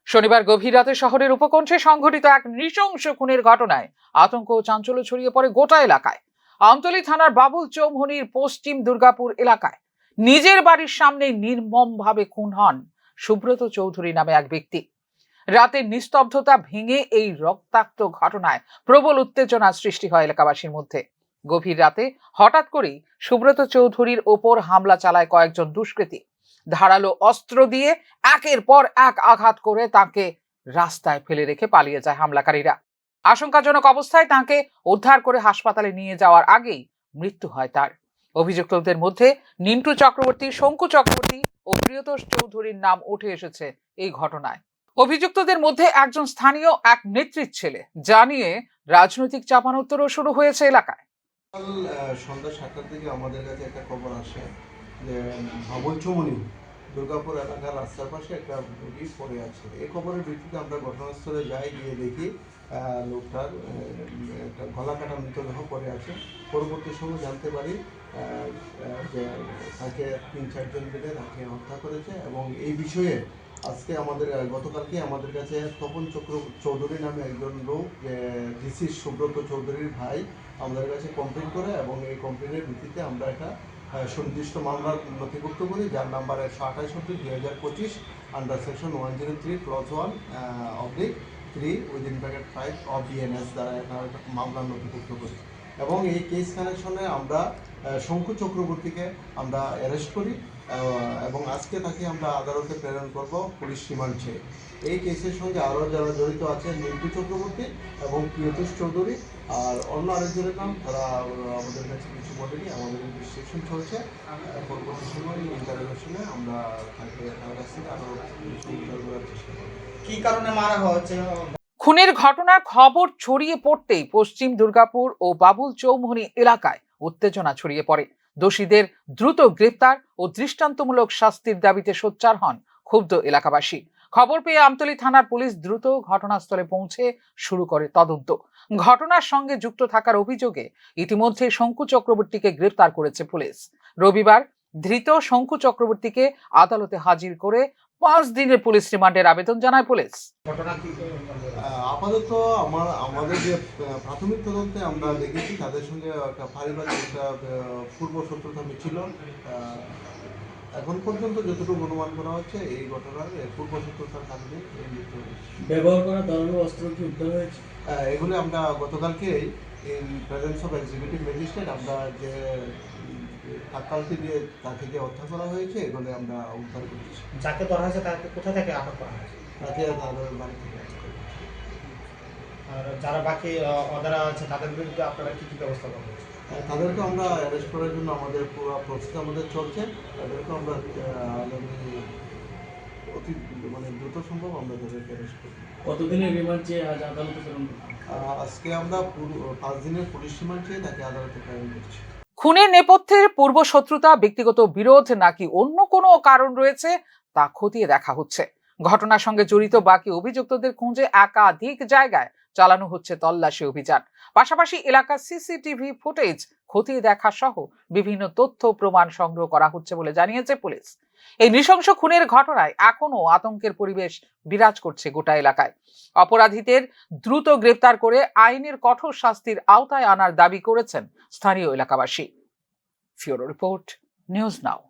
শনিবার গভীর রাতে শহরের উপকণ্ঠে সংঘটিত এক নৃশংস খুনের ঘটনায় আতঙ্ক ও চাঞ্চল্য ছড়িয়ে পড়ে গোটা এলাকায়। আমতলী থানার বাবুল চৌমুহনীর পশ্চিম দুর্গাপুর এলাকায় নিজের বাড়ির সামনে নির্মমভাবে খুন হন সুব্রত চৌধুরী নামে এক ব্যক্তি। রাতের নিস্তব্ধতা ভেঙে এই রক্তাক্ত ঘটনায় প্রবল উত্তেজনা সৃষ্টি হয় এলাকাবাসীর মধ্যে। গভীর রাতে হঠাৎ করেই সুব্রত চৌধুরীর ওপর হামলা চালায় কয়েকজন দুষ্কৃতী। ধারালো অস্ত্র দিয়ে একের পর এক আঘাত করে তাকে রাস্তায় ফেলে রেখে পালিয়ে যায় হামলাকারীরা। আশঙ্কাজনক অবস্থায় তাকে উদ্ধার করে হাসপাতালে নিয়ে যাওয়ার আগেই মৃত্যু হয় তার। অভিযুক্তদের মধ্যে নিন্টু চক্রবর্তী, শঙ্কু চক্রবর্তী ও প্রিয়তোষ চৌধুরীর নাম উঠে এসেছে এই ঘটনায়। অভিযুক্তদের মধ্যে একজন স্থানীয় এক নেত্রীর ছেলে, যা নিয়ে রাজনৈতিক চাপানোত্তরও শুরু হয়েছে এলাকায়। সন্ধ্যা 7টার দিকে আমাদের কাছে একটা খবর আসে যে বাবুল চৌমুহনী দুর্গাপুর এলাকার রাস্তার পাশে একটা রোগী পড়ে আছে। এই খবরের ভিত্তিতে আমরা ঘটনাস্থলে যাই, গিয়ে দেখি লোকটার একটা গলা কাটা মৃতদেহ পড়ে আছে। পরবর্তী সময় জানতে পারি যে তাকে 3-4 জন মিলে তাকে হত্যা করেছে। এবং এই বিষয়ে আজকে গতকালকে আমাদের কাছে তপন চৌধুরী নামে একজন লোক, ডিসি সুব্রত চৌধুরীর ভাই, আমাদের কাছে কমপ্লেন করে এবং এই কমপ্লেনের ভিত্তিতে আমরা একটা সুনির্দিষ্ট মামলার নথিভুক্ত করি, যার number 128/2025 under section 103 clause 1/3 of BNS দ্বারা মামলার নথিভুক্ত করি। এবং এই কেস কানেকশনে আমরা শঙ্কু চক্রবর্তীকে আমরা অ্যারেস্ট করি এবং আজকে তাকে আমরা আদালতে প্রেরণ করব পুলিশ রিমান্ড চেয়ে। এই কেসের সঙ্গে আরও যারা জড়িত আছেন নিন্টু চক্রবর্তী এবং প্রিয়তোষ চৌধুরী, আর অন্য আরেকজনের নাম তারা আমাদের কাছে কিছু বলেনি। আমাদের ইনভেস্টিগেশন চলছে। পরবর্তী সময় ইন্টারোগেশনে আমরা তাকে তার কাছ থেকে আরও কিছু উদ্ধার করার চেষ্টা করব। কী কারণে মারা হচ্ছে? খুনের ঘটনার খবর ছড়িয়ে পড়তেই পশ্চিম দুর্গাপুর ও বাবুল চৌমুহনী এলাকায় উত্তেজনা ছড়িয়ে পড়ে। দোষীদের দ্রুত গ্রেফতার ও দৃষ্টান্তমূলক শাস্তির দাবিতে সোচ্চার হন ক্ষুব্ধ এলাকাবাসী। খবর পেয়ে আমতলী থানার পুলিশ দ্রুত ঘটনাস্থলে পৌঁছে শুরু করে তদন্ত। ঘটনার সঙ্গে যুক্ত থাকার অভিযোগে ইতিমধ্যে শঙ্কু চক্রবর্তীকে গ্রেফতার করেছে পুলিশ। রবিবার ধৃত শঙ্কু চক্রবর্তীকে আদালতে হাজির করে 5 দিনের পুলিশ রিমান্ডের আবেদন জানায় পুলিশ। আপাতত আমাদের যে প্রাথমিক তদন্তে আমরা দেখেছি তাদের সঙ্গে একটা পারিবারিক একটা পূর্ব শত্রুতা ছিল। এখন পর্যন্ত যতটুকু অনুমান করা হচ্ছে এই ঘটনার পূর্ব শত্রুতার কারণে এই মৃত্যু হয়েছে। ব্যবহার করা ধারালো অস্ত্র কি উদ্ধার হয়েছে? এগুলো আমরা গতকালকে in presence of executive magistrate আমরা যে তাৎকালকে দিয়ে তাকে যে হত্যা করা হয়েছে এগুলো আমরা উদ্ধার করেছি। যাকে ধরা হয়েছে তাকে কোথা থেকে আটক করা হয়েছে? তাকে তাদের বাড়ি থেকে আটক করা হয়েছে। আর যারা বাকি অদারা আছে তাদের বিরুদ্ধে আপনারা কী কী ব্যবস্থা করবেন? তাদেরকে আমরা অ্যারেস্ট করার জন্য আমাদের পুরো প্রসেস আমাদের চলছে। তাদেরকে আমরা অতি দ্রুত সম্ভব আমরা তাদেরকে অ্যারেস্ট করব। কতদিনের রিমান্ড চেয়ে আজ আদালতে প্রেরণ করবেন? আজকে আমরা 5 দিনের পুলিশ রিমান্ড চেয়ে তাকে আদালতে প্রেরণ করছি। খুনের নেপথ্যের পূর্ব শত্রুতা, ব্যক্তিগত বিরোধ নাকি অন্য কোনো কারণ রয়েছে তা খতিয়ে দেখা হচ্ছে। ঘটনার সঙ্গে জড়িত বাকি অভিযুক্তদের খুঁজে একাধিক জায়গায় চালানো হচ্ছে তল্লাশি অভিযান। পাশাপাশি এলাকার সিসিটিভি ফুটেজ খতিয়ে দেখা সহ বিভিন্ন তথ্য প্রমাণ সংগ্রহ করা হচ্ছে বলে জানিয়েছে পুলিশ। এই নৃশংস খুনের ঘটনায় এখনো আতঙ্কের পরিবেশ বিরাজ করছে গোটা এলাকায়। অপরাধীদের দ্রুত গ্রেফতার করে আইনের কঠোর শাস্তির আওতায় আনার দাবি করেছেন স্থানীয় এলাকাবাসী। ফিউরো রিপোর্ট, নিউজ নাও।